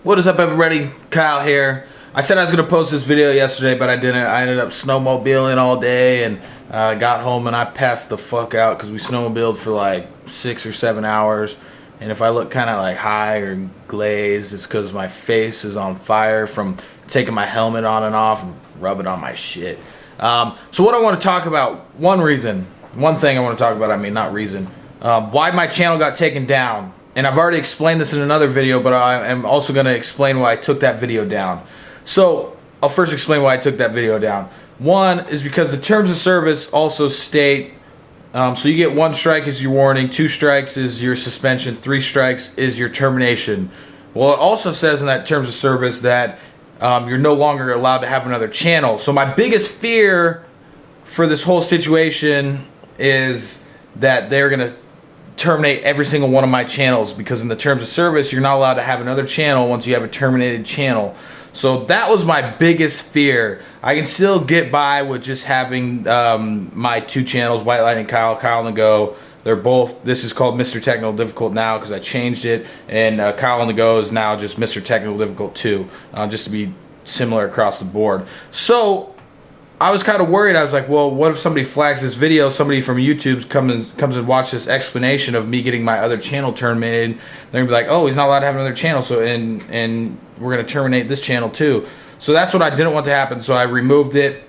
What is up, everybody? Kyle here. I said I was going to post this video yesterday, but I didn't. I ended up snowmobiling all day and got home and I passed the fuck out because we snowmobiled for like 6 or 7 hours. And if I look kind of like high or glazed, it's because my face is on fire from taking my helmet on and off and rubbing on my shit. So what I want to talk about, one thing I want to talk about, why my channel got taken down. And I've already explained this in another video, but I am also going to explain why I took that video down. So I'll first explain why I took that video down. One is because the terms of service also state, so you get 1 strike is your warning, 2 strikes is your suspension, 3 strikes is your termination. Well, it also says in that terms of service that you're no longer allowed to have another channel. So my biggest fear for this whole situation is that they're going to terminate every single one of my channels, because in the terms of service you're not allowed to have another channel once you have a terminated channel. So that was my biggest fear. I can still get by with just having my 2 channels, White Lightning Kyle, Kyle on the Go. They're both, this is called MrTechnicalDifficult now because I changed it, and Kyle on the Go is now just MrTechnicalDifficult 2, just to be similar across the board. So I was kind of worried. I was like, well, what if somebody flags this video, somebody from YouTube comes and watch this explanation of me getting my other channel terminated. They're going to be like, oh, he's not allowed to have another channel, so and we're going to terminate this channel too. So that's what I didn't want to happen, so I removed it.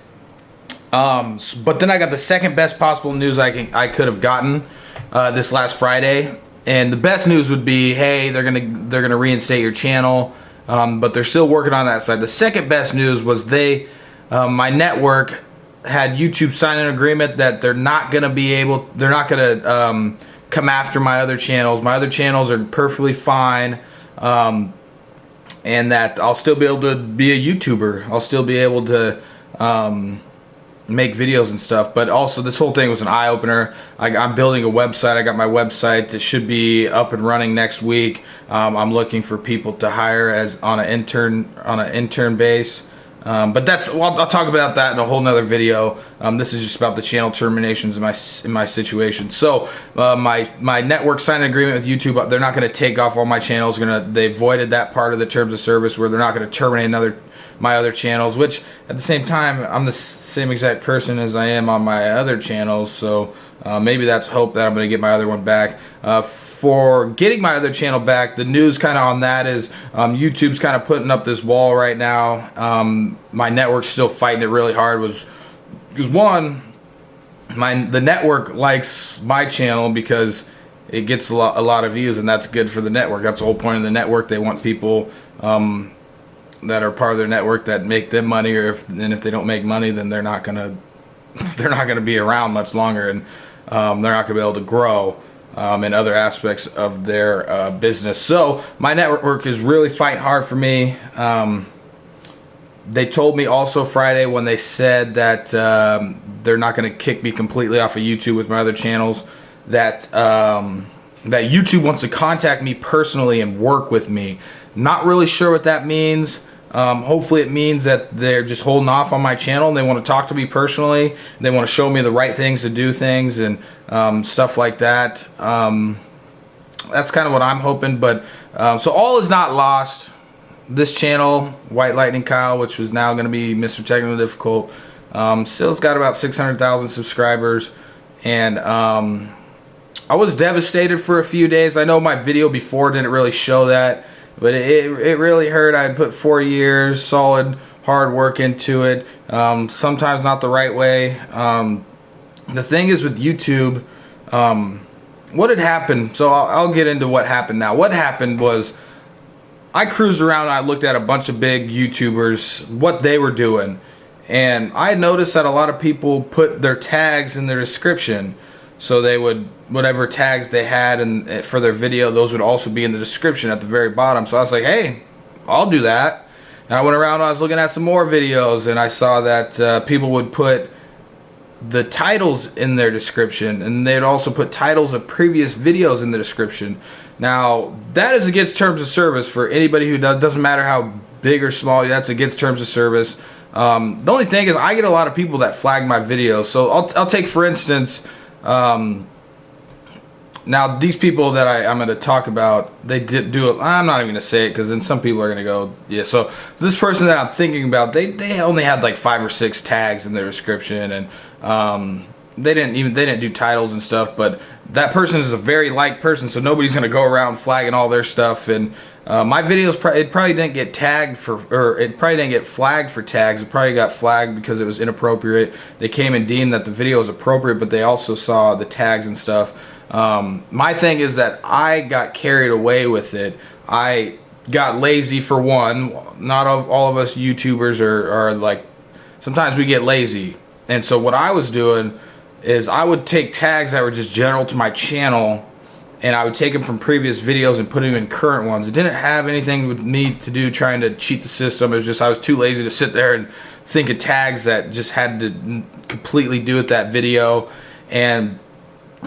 But then I got the second best possible news I could have gotten this last Friday. And the best news would be, hey, they're gonna reinstate your channel, but they're still working on that side. The second best news was my network had YouTube sign an agreement that they're not gonna come after my other channels. My other channels are perfectly fine, and that I'll still be able to be a YouTuber. I'll still be able to make videos and stuff. But also, this whole thing was an eye-opener. I'm building a website. I got my website. It should be up and running next week. I'm looking for people to hire as on an intern base. But I'll talk about that in a whole nother video. This is just about the channel terminations in my situation. So my network signed an agreement with YouTube. They're not going to take off all my channels. They voided that part of the terms of service where they're not going to terminate my other channels. Which at the same time, I'm the same exact person as I am on my other channels. So maybe that's hope that I'm going to get my other one back. For getting my other channel back, the news kind of on that is YouTube's kind of putting up this wall right now. My network's still fighting it really hard, because one, the network likes my channel because it gets a lot of views, and that's good for the network. That's the whole point of the network. They want people that are part of their network that make them money, if they don't make money, then they're not gonna be around much longer, and they're not gonna be able to grow in other aspects of their business. So my network is really fighting hard for me. They told me also Friday when they said that they're not going to kick me completely off of YouTube with my other channels, that YouTube wants to contact me personally and work with me. Not really sure what that means. Hopefully it means that they're just holding off on my channel and they want to talk to me personally. They want to show me the right things to do things and stuff like that. That's kind of what I'm hoping. But so all is not lost. This channel, White Lightning Kyle, which was now going to be MrTechnicalDifficult, still's got about 600,000 subscribers. And I was devastated for a few days. I know my video before didn't really show that, but it really hurt. I had put 4 years solid hard work into it, sometimes not the right way. The thing is with YouTube, what had happened, so I'll get into what happened now. What happened was I cruised around and I looked at a bunch of big YouTubers, what they were doing, and I noticed that a lot of people put their tags in their description. So they would, whatever tags they had for their video, those would also be in the description at the very bottom. So I was like, hey, I'll do that. And I went around and I was looking at some more videos, and I saw that people would put the titles in their description, and they'd also put titles of previous videos in the description. Now, that is against terms of service for anybody who doesn't matter how big or small, that's against terms of service. The only thing is I get a lot of people that flag my videos. So I'll take, for instance, Now, these people that I'm going to talk about, they did do it. I'm not even going to say it because then some people are going to go, yeah. So this person that I'm thinking about, they only had like 5 or 6 tags in their description, and they didn't do titles and stuff. But that person is a very liked person, so nobody's going to go around flagging all their stuff. And my videos, it probably didn't get tagged for, or it probably didn't get flagged for tags. It probably got flagged because it was inappropriate. They came and deemed that the video was appropriate, but they also saw the tags and stuff. My thing is that I got carried away with it. I got lazy for one. Not all of us YouTubers are like, sometimes we get lazy. And so what I was doing is I would take tags that were just general to my channel, and I would take them from previous videos and put them in current ones. It didn't have anything with me to do trying to cheat the system. It was just I was too lazy to sit there and think of tags that just had to completely do with that video. And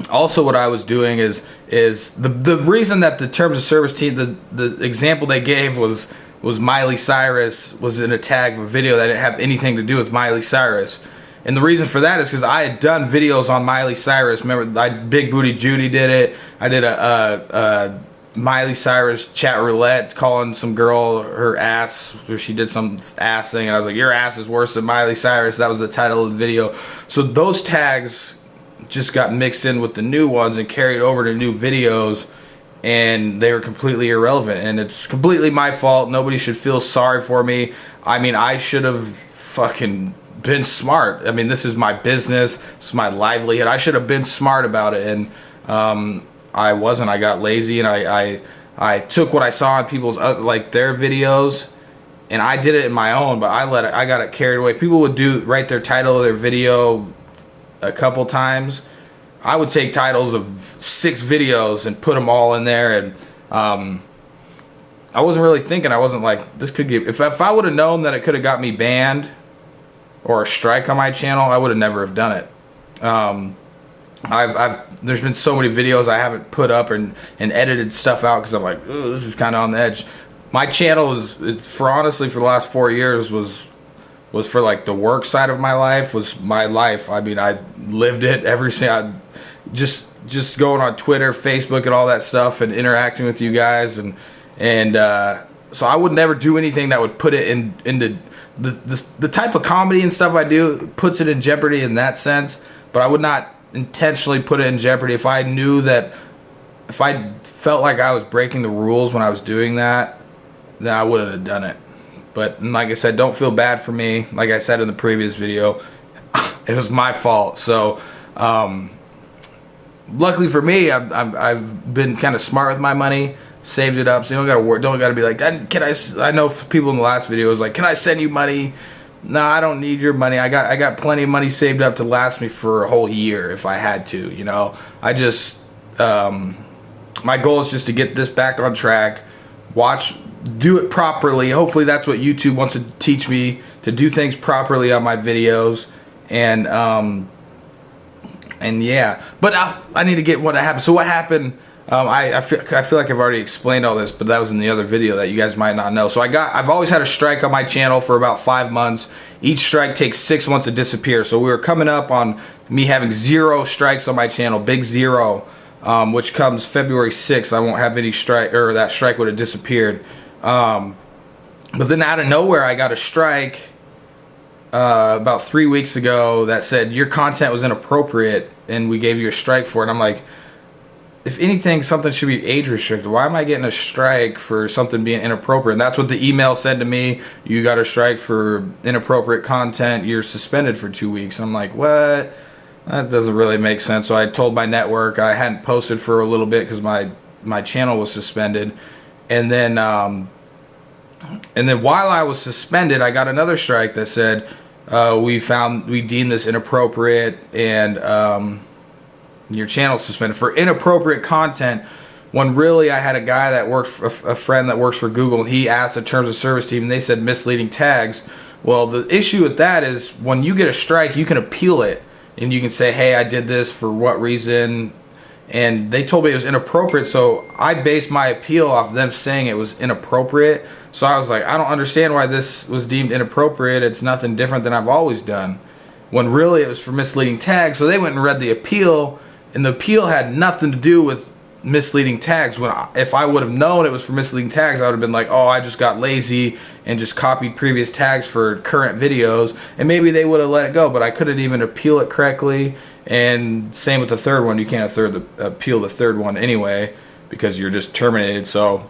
also what I was doing is the reason that the terms of service team, the example they gave was Miley Cyrus was in a tag of a video that didn't have anything to do with Miley Cyrus. And the reason for that is because I had done videos on Miley Cyrus. Remember, Big Booty Judy did it. I did a Miley Cyrus chat roulette calling some girl her ass, or she did some ass thing, and I was like, your ass is worse than Miley Cyrus. That was the title of the video. So those tags just got mixed in with the new ones and carried over to new videos, and they were completely irrelevant. And it's completely my fault. Nobody should feel sorry for me. I mean, I should have fucking been smart. I mean, this is my business. This is my livelihood. I should have been smart about it, and I wasn't. I got lazy, and I took what I saw in people's like their videos, and I did it in my own. But I got it carried away. People would write their title of their video a couple times. I would take titles of 6 videos and put them all in there, and I wasn't really thinking. I wasn't like, this could get. If I would have known that it could have got me banned or a strike on my channel, I would have never have done it. There's been so many videos I haven't put up and edited stuff out because I'm like, oh, this is kind of on the edge. My channel honestly for the last 4 years was for like the work side of my life, was my life. I mean, I lived it every single, just going on Twitter, Facebook, and all that stuff, and interacting with you guys, and so I would never do anything that would put it into the type of comedy and stuff I do puts it in jeopardy in that sense. But I would not intentionally put it in jeopardy if I knew that, if I felt like I was breaking the rules when I was doing that, then I wouldn't have done it. But like I said, don't feel bad for me. Like I said in the previous video, it was my fault. So luckily for me, I've been kind of smart with my money, saved it up, so you don't gotta work. Don't gotta be like, I know people in the last video was like, can I send you money? No, I don't need your money. I got plenty of money saved up to last me for a whole year if I had to. You know, I just my goal is just to get this back on track. Do it properly. Hopefully that's what YouTube wants to teach me, to do things properly on my videos. And yeah, but I need to get what happened. So what happened? I feel like I've already explained all this, but that was in the other video that you guys might not know. So I've always had a strike on my channel for about 5 months. Each strike takes 6 months to disappear. So we were coming up on me having 0 strikes on my channel, big 0, which comes February 6th. I won't have any strike, or that strike would have disappeared. But then out of nowhere, I got a strike about 3 weeks ago that said your content was inappropriate, and we gave you a strike for it. And I'm like, if anything, something should be age restricted. Why am I getting a strike for something being inappropriate? And that's what the email said to me. You got a strike for inappropriate content. You're suspended for 2 weeks. I'm like, what? That doesn't really make sense. So I told my network I hadn't posted for a little bit because my channel was suspended. And then while I was suspended, I got another strike that said we deemed this inappropriate, and your channel suspended for inappropriate content. When really I had a guy that worked for, a friend that works for Google, and he asked the terms of service team, and they said misleading tags. Well, the issue with that is when you get a strike, you can appeal it, and you can say, hey, I did this for what reason, and they told me it was inappropriate. So I based my appeal off them saying it was inappropriate. So I was like, I don't understand why this was deemed inappropriate. It's nothing different than I've always done, when really it was for misleading tags. So they went and read the appeal, And the appeal had nothing to do with misleading tags. If I would have known it was for misleading tags, I would have been like, oh, I just got lazy and just copied previous tags for current videos, and maybe they would have let it go, but I couldn't even appeal it correctly. And same with the third one. You can't appeal the third one anyway because you're just terminated. So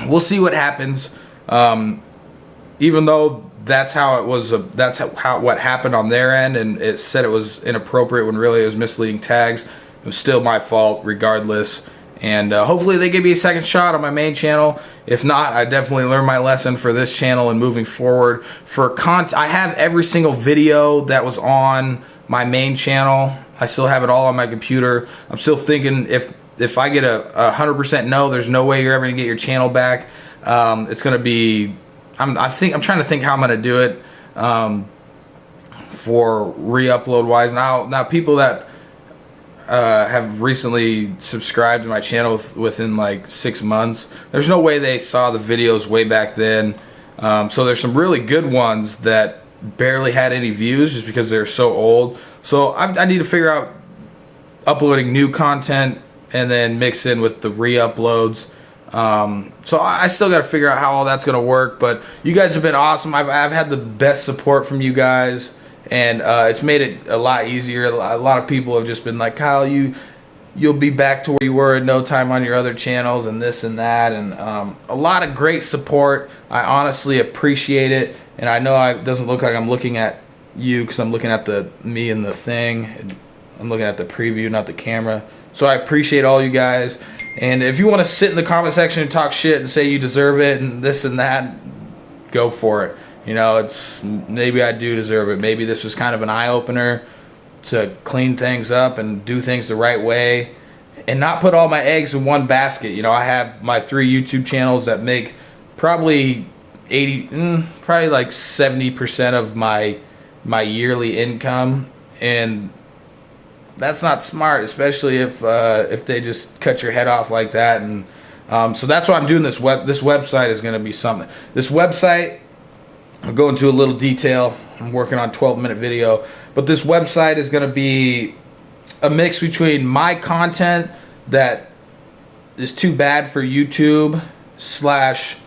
we'll see what happens. Even though that's how it was, what happened on their end, and it said it was inappropriate when really it was misleading tags. It was still my fault regardless. And hopefully they give me a second shot on my main channel. If not, I definitely learned my lesson for this channel and moving forward. I have every single video that was on my main channel. I still have it all on my computer. I'm still thinking if I get a 100% no, there's no way you're ever gonna get your channel back. It's gonna be, I'm trying to think how I'm gonna do it for re-upload wise. Now people that have recently subscribed to my channel within like 6 months, there's no way they saw the videos way back then. So there's some really good ones that barely had any views just because they're so old. So I need to figure out uploading new content and then mix in with the re-uploads. So I still got to figure out how all that's going to work. But you guys have been awesome. I've had the best support from you guys. And it's made it a lot easier. A lot of people have just been like, Kyle, you'll be back to where you were in no time on your other channels and this and that. And a lot of great support. I honestly appreciate it. And I know it doesn't look like I'm looking at you because I'm looking at me and the thing. I'm looking at the preview, not the camera. So I appreciate all you guys. And if you want to sit in the comment section and talk shit and say you deserve it and this and that, go for it. You know, maybe I do deserve it. Maybe this was kind of an eye-opener to clean things up and do things the right way and not put all my eggs in one basket. You know, I have my 3 YouTube channels that make probably probably like 70% of my yearly income, and that's not smart, especially if they just cut your head off like that. And so that's why I'm doing this. This website is going to be something. This website, I'll go into a little detail. I'm working on a 12-minute video, but this website is going to be a mix between my content that is too bad for YouTube slash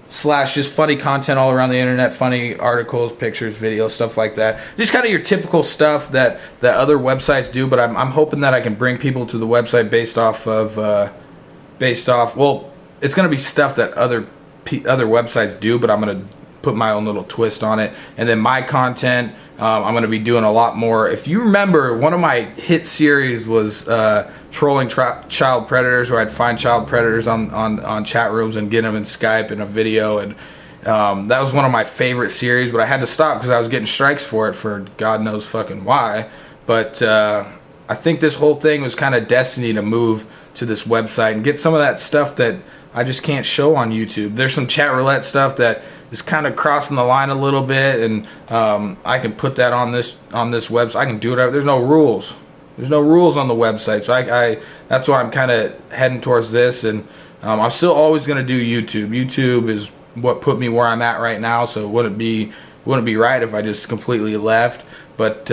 just funny content all around the internet, funny articles, pictures, videos, stuff like that. Just kind of your typical stuff that other websites do, but I'm hoping that I can bring people to the website based off, well, it's going to be stuff that other websites do, but I'm going to put my own little twist on it. And then my content, I'm going to be doing a lot more. If you remember, one of my hit series was trolling child predators, where I'd find child predators on chat rooms and get them in Skype in a video. And that was one of my favorite series, but I had to stop because I was getting strikes for it for God knows fucking why. But I think this whole thing was kind of destiny to move to this website and get some of that stuff that I just can't show on YouTube. There's some chat roulette stuff that is kind of crossing the line a little bit, and I can put that on this website. I can do it. There's no rules. There's no rules on the website, so that's why I'm kind of heading towards this. And I'm still always going to do YouTube. YouTube is what put me where I'm at right now, so it wouldn't be right if I just completely left. But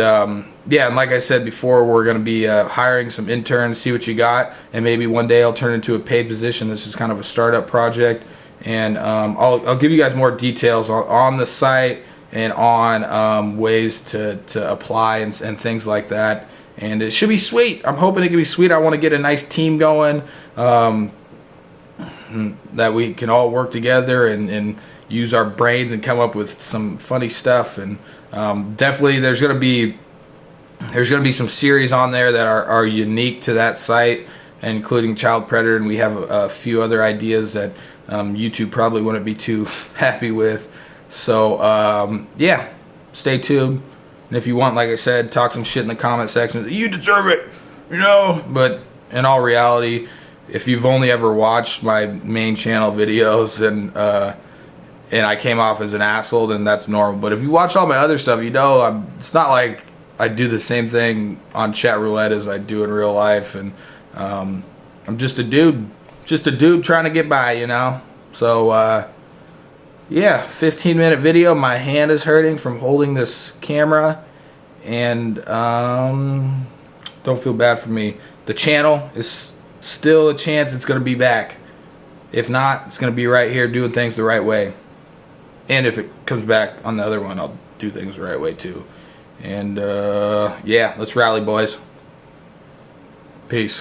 yeah, and like I said before, we're going to be hiring some interns, see what you got, and maybe one day I'll turn into a paid position. This is kind of a startup project, and I'll give you guys more details on the site and on ways to apply and things like that. And it should be sweet. I'm hoping it can be sweet. I want to get a nice team going that we can all work together and use our brains and come up with some funny stuff. And definitely there's going to be some series on there that are unique to that site, including child predator, and we have a few other ideas that YouTube probably wouldn't be too happy with. So yeah, stay tuned. And if you want, like I said, talk some shit in the comment section. You deserve it, you know. But in all reality, if you've only ever watched my main channel videos and I came off as an asshole, then that's normal. But if you watch all my other stuff, you know it's not like I do the same thing on chat roulette as I do in real life. And I'm just a dude trying to get by, you know. So yeah, 15-minute video. My hand is hurting from holding this camera, and Don't feel bad for me. The channel is still a chance it's going to be back. If not, it's going to be right here doing things the right way. And if it comes back on the other one, I'll do things the right way too. And yeah, let's rally, boys. Peace.